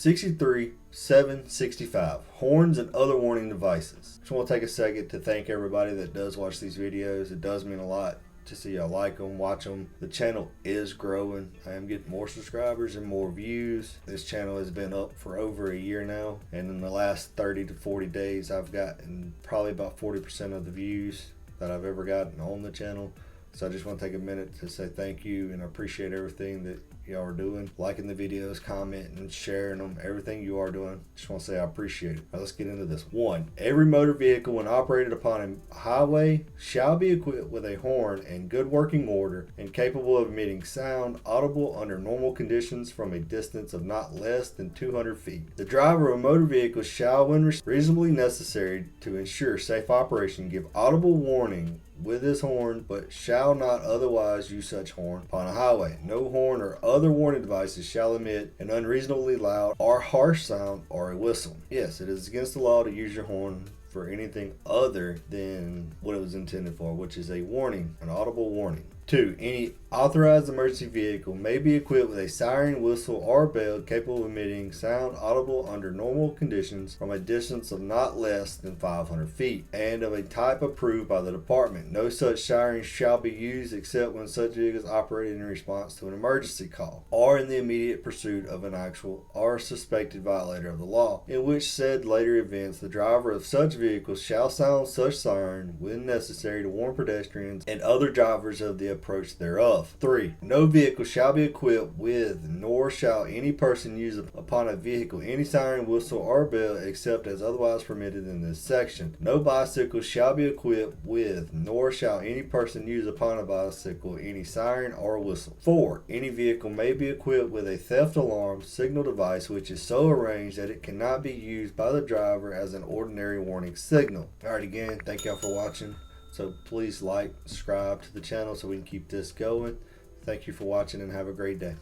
63765, horns and other warning devices. Just want to take a second to thank everybody that does watch these videos. It does mean a lot to see y'all like them, watch them. The channel is growing. I am getting more subscribers and more views. This channel has been up for over a year now, and in the last 30 to 40 days I've gotten probably about 40% of the views that I've ever gotten on the channel. So I just want to take a minute to say thank you, and I appreciate everything that y'all are doing, liking the videos, commenting, and sharing them. Everything you are doing, just want to say I appreciate it. Now let's get into this. 1. Every motor vehicle when operated upon a highway shall be equipped with a horn in good working order and capable of emitting sound audible under normal conditions from a distance of not less than 200 feet. The driver of a motor vehicle shall, when reasonably necessary to ensure safe operation, give audible warning with his horn, but shall not otherwise use such horn upon a highway. No horn or other warning devices shall emit an unreasonably loud or harsh sound or a whistle. Yes, it is against the law to use your horn for anything other than what it was intended for, which is a warning, an audible warning. 2. Any authorized emergency vehicle may be equipped with a siren, whistle, or bell capable of emitting sound audible under normal conditions from a distance of not less than 500 feet and of a type approved by the department. No such siren shall be used except when such vehicle is operated in response to an emergency call or in the immediate pursuit of an actual or suspected violator of the law, in which said later events the driver of such vehicle shall sound such siren when necessary to warn pedestrians and other drivers of the approach thereof. 3. No vehicle shall be equipped with, nor shall any person use upon a vehicle any siren, whistle, or bell except as otherwise permitted in this section. No bicycle shall be equipped with, nor shall any person use upon a bicycle any siren or whistle. 4. Any vehicle may be equipped with a theft alarm signal device which is so arranged that it cannot be used by the driver as an ordinary warning signal. Alright, again, thank y'all for watching. So please like, subscribe to the channel so we can keep this going. Thank you for watching and have a great day.